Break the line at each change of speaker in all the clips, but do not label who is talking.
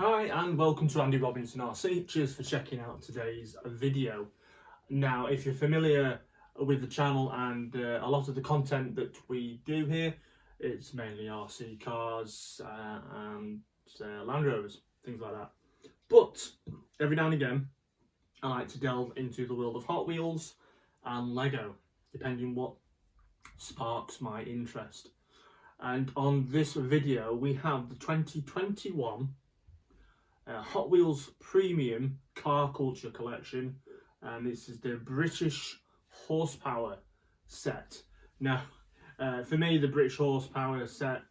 Hi and welcome to Andy Robinson RC. Cheers for checking out today's video. Now, if you're familiar with the channel and a lot of the content that we do here, it's mainly RC cars and Land Rovers, things like that. But every now and again, I like to delve into the world of Hot Wheels and Lego, depending what sparks my interest. And on this video, we have the 2021 Hot Wheels Premium Car Culture Collection, and this is the British Horsepower set. Now, for me, the British Horsepower set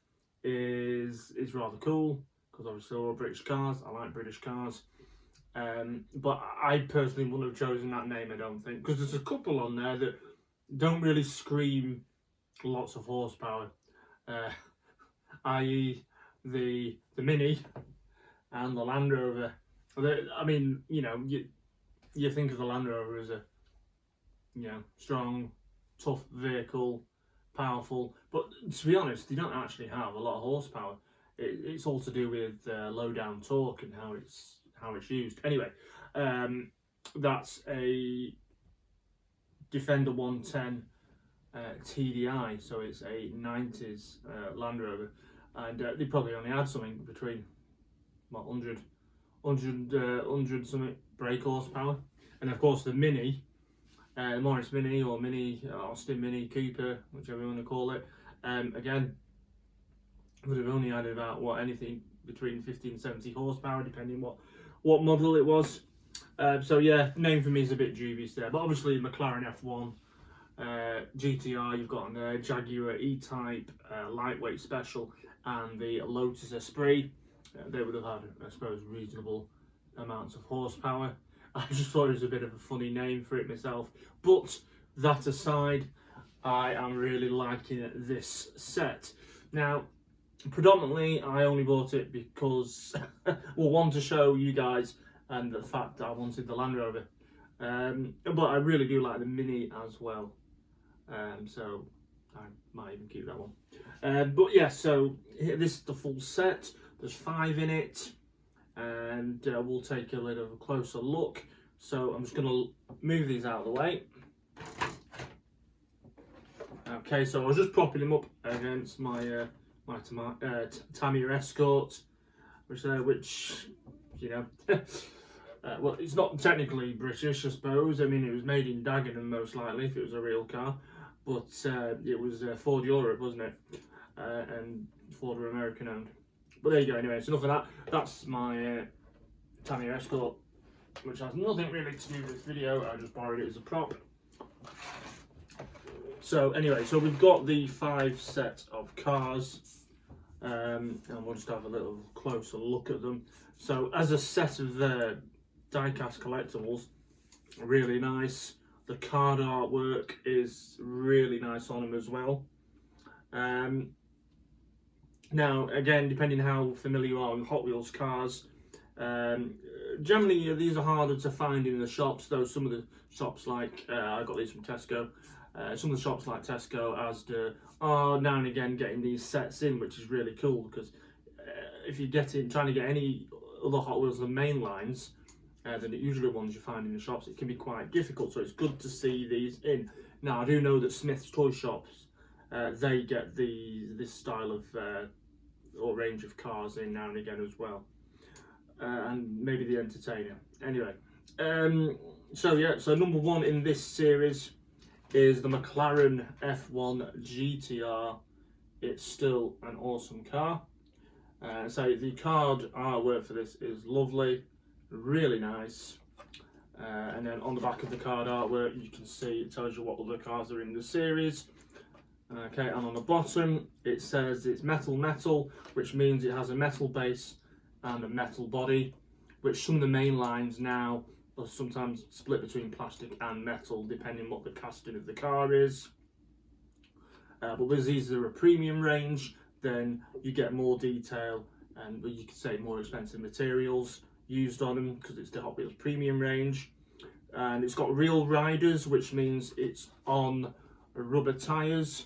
is rather cool because obviously all British cars. I like British cars, but I personally wouldn't have chosen that name. I don't think, because there's a couple on there that don't really scream lots of horsepower, i.e. the Mini and the Land Rover. I mean, you know, you think of the Land Rover as a, strong, tough vehicle, powerful, but to be honest, they don't actually have a lot of horsepower. It's all to do with low down torque and how it's used. Anyway, that's a Defender 110 TDI, so it's a 90s Land Rover, and they probably only had something between 100 something brake horsepower. And of course the Mini, Morris Mini or Mini, Austin Mini, Cooper, whichever you want to call it, again would have only added about anything between 50 and 70 horsepower depending what model it was. So yeah, name for me is a bit dubious there, but obviously Mclaren F1 Gtr, you've got on there Jaguar E-Type lightweight special, and the Lotus Esprit. They would have had, I suppose, reasonable amounts of horsepower. I just thought it was a bit of a funny name for it myself. But that aside, I am really liking this set. Now, predominantly, I only bought it because, well, one, to show you guys, and the fact that I wanted the Land Rover. But I really do like the Mini as well. So I might even keep that one. But yeah, so this is the full set. There's 5 in it, and we'll take a little closer look. So I'm just going to move these out of the way. Okay, so I was just propping them up against my Tamiya Escort, which you know, well, it's not technically British, I suppose. I mean, it was made in Dagenham most likely if it was a real car, but it was Ford Europe, wasn't it? And Ford were American owned. But there you go. Anyway, so enough of that. That's my Tamiya Escort, which has nothing really to do with this video. I just borrowed it as a prop. So anyway, so we've got the 5 set of cars, and we'll just have a little closer look at them. So as a set of die-cast collectibles, really nice. The card artwork is really nice on them as well. Now, again, depending how familiar you are with Hot Wheels cars, generally these are harder to find in the shops, though some of the shops like, I got these from Tesco, some of the shops like Tesco, Asda, are now and again getting these sets in, which is really cool, because if you're trying to get any other Hot Wheels than main lines, than the usual ones you find in the shops, it can be quite difficult, so it's good to see these in. Now, I do know that Smith's Toy Shops, they get this style of or range of cars in now and again as well, and maybe the Entertainer. Anyway, so yeah, so number 1 in this series is the Mclaren F1 Gtr. It's still an awesome car. So the card artwork for this is lovely, really nice. And then on the back of the card artwork, you can see it tells you what other cars are in the series. Okay, and on the bottom it says it's metal, which means it has a metal base and a metal body, which some of the main lines now are sometimes split between plastic and metal, depending what the casting of the car is. But because these are a premium range, then you get more detail and, you could say, more expensive materials used on them, because it's the Hot Wheels premium range. And it's got real riders, which means it's on rubber tyres.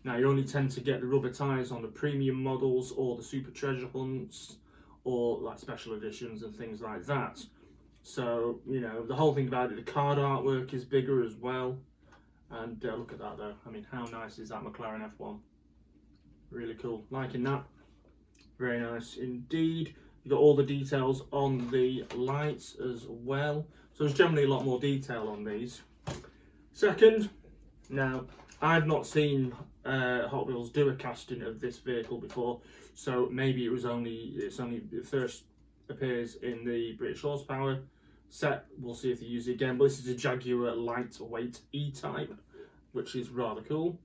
Now, you only tend to get the rubber tyres on the premium models or the Super Treasure Hunts or like special editions and things like that. So, you know, the whole thing about it, the card artwork is bigger as well. And look at that though, I mean, how nice is that McLaren F1? Really cool, liking that. Very nice indeed. You've got all the details on the lights as well. So there's generally a lot more detail on these. Second, now, I've not seen Hot Wheels do a casting of this vehicle before, so maybe it's only it first appears in the British Horsepower set. We'll see if they use it again, but this is a Jaguar lightweight E-Type, which is rather cool.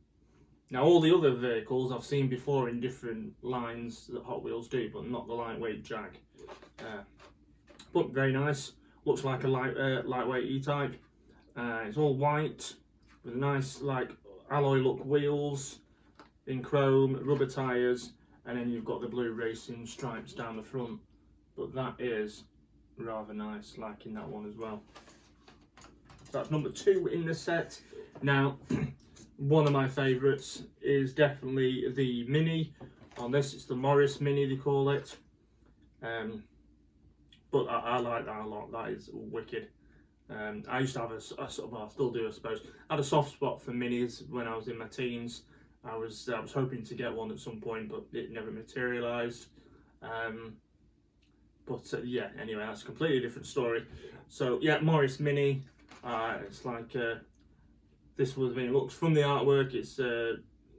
Now, all the other vehicles I've seen before in different lines that Hot Wheels do, but not the lightweight Jag. But very nice. Looks like a lightweight E-Type. It's all white with nice like alloy look wheels in chrome, rubber tyres, and then you've got the blue racing stripes down the front. But that is rather nice, liking that one as well. That's number 2 in the set. Now, one of my favourites is definitely the Mini. On this, it's the Morris Mini, they call it. But I like that a lot. That is wicked. I used to have well, I still do, I suppose. I had a soft spot for Minis when I was in my teens. I was hoping to get one at some point, but it never materialised. Yeah, anyway, that's a completely different story. So yeah, Morris Mini. It's like this was when it looks from the artwork. It's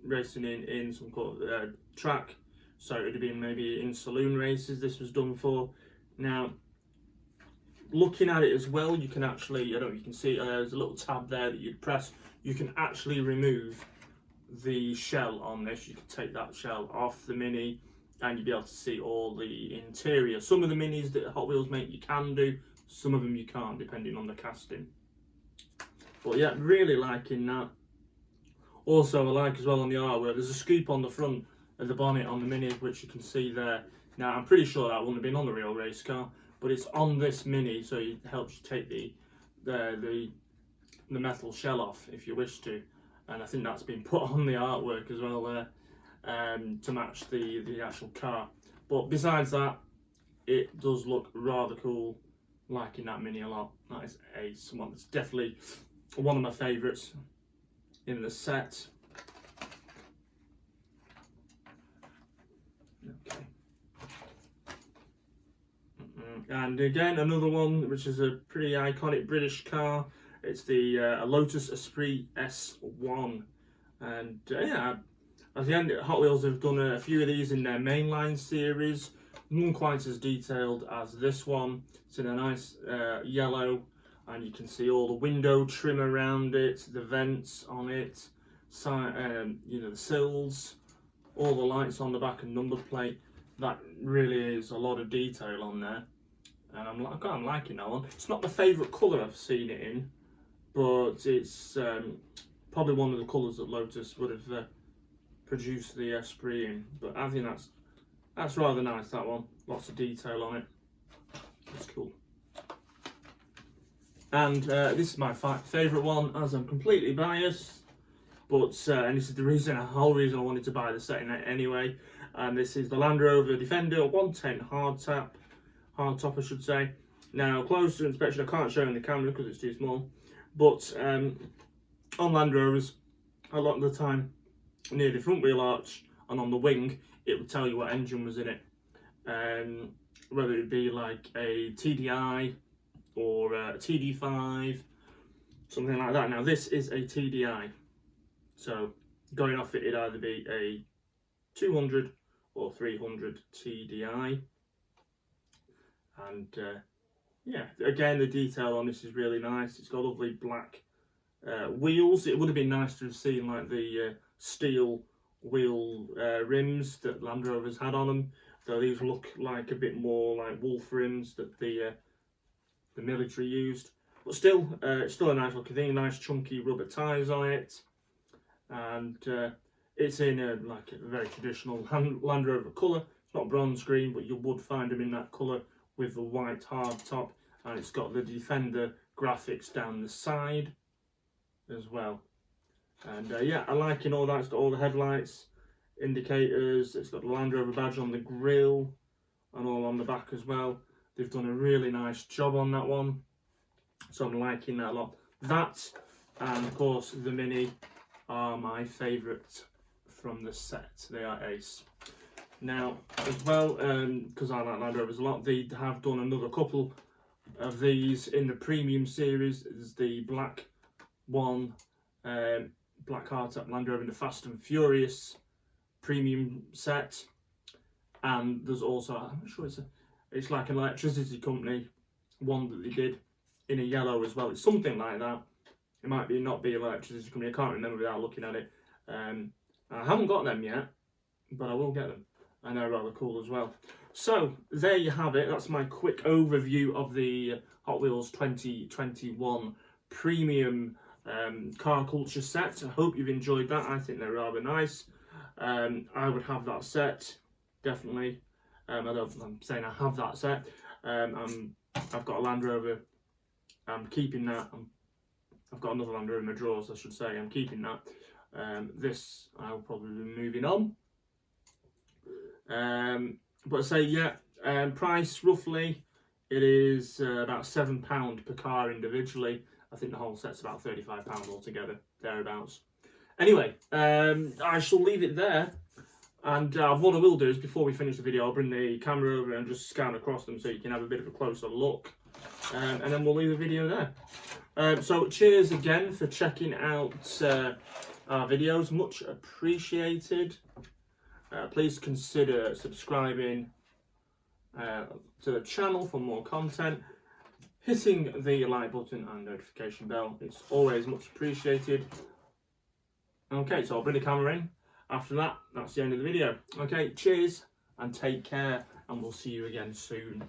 racing in some kind of track. So it would have been maybe in saloon races this was done for. Now, looking at it as well, you can actually, you can see there's a little tab there that you'd press. You can actually remove the shell on this. You can take that shell off the Mini and you'll be able to see all the interior. Some of the Minis that Hot Wheels make you can do, some of them you can't, depending on the casting. But yeah, really liking that. Also, I like as well on the artwork, there's a scoop on the front of the bonnet on the Mini, which you can see there. Now, I'm pretty sure that wouldn't have been on the real race car, but it's on this Mini, so it helps you take the metal shell off if you wish to. And I think that's been put on the artwork as well there to match the actual car. But besides that, it does look rather cool. Liking that Mini a lot. That is ace. One that's definitely one of my favourites in the set. Okay. And again, another one which is a pretty iconic British car. It's the Lotus Esprit S1. And yeah, at the end, Hot Wheels have done a few of these in their mainline series. None quite as detailed as this one. It's in a nice yellow, and you can see all the window trim around it, the vents on it, the sills, all the lights on the back and number plate. That really is a lot of detail on there, and I'm liking that one. It's not my favourite colour I've seen it in, but it's probably one of the colours that Lotus would have produced the Esprit in. But I think that's rather nice, that one. Lots of detail on it. It's cool. And this is my favourite one, as I'm completely biased. But and this is the whole reason I wanted to buy the set in it anyway. And this is the Land Rover Defender 110 Hardtop, I should say. Now, closer inspection, I can't show in the camera because it's too small. But on Land Rovers, a lot of the time, near the front wheel arch and on the wing, it would tell you what engine was in it. Whether it be like a TDI or a TD5, something like that. Now, this is a TDI. So, going off it, it'd either be a 200 or 300 TDI. And yeah, again, the detail on this is really nice. It's got lovely black wheels. It would have been nice to have seen like the steel wheel rims that Land Rovers had on them. So these look like a bit more like wolf rims that the military used. But still, it's still a nice looking thing. Nice chunky rubber tyres on it. And it's in a very traditional Land Rover colour. It's not bronze green, but you would find them in that colour with the white hard top, and it's got the Defender graphics down the side as well. And yeah, I liking all that. It's got all the headlights, indicators. It's got the Land Rover badge on the grille, and all on the back as well. They've done a really nice job on that one, so I'm liking that a lot. That, and of course the Mini, are my favourite from the set. They are ace. Now, as well, because I like Land Rovers a lot, they have done another couple of these in the premium series. There's the black one, black hardtop Land Rover in the Fast and Furious premium set, and there's also, I'm not sure it's like an electricity company one that they did in a yellow as well. It's something like that. It might be not be an electricity company. I can't remember without looking at it. I haven't got them yet, but I will get them, and they're rather cool as well. So there you have it. That's my quick overview of the Hot Wheels 2021 premium car culture set. I hope you've enjoyed that. I think they're rather nice. I would have that set, definitely. I'm saying I have that set. I've got a Land Rover. I'm keeping that. I've got another Land Rover in my drawers, I should say. I'm keeping that. This I'll probably be moving on. But I say, yeah, price roughly, it is about £7 per car individually. I think the whole set's about £35 altogether, thereabouts. Anyway, I shall leave it there. And what I will do is, before we finish the video, I'll bring the camera over and just scan across them so you can have a bit of a closer look. And then we'll leave the video there. So cheers again for checking out our videos, much appreciated. Please consider subscribing to the channel for more content, hitting the like button and notification bell. It's always much appreciated. Okay, so I'll bring the camera in. After that, that's the end of the video. Okay, cheers and take care, and we'll see you again soon.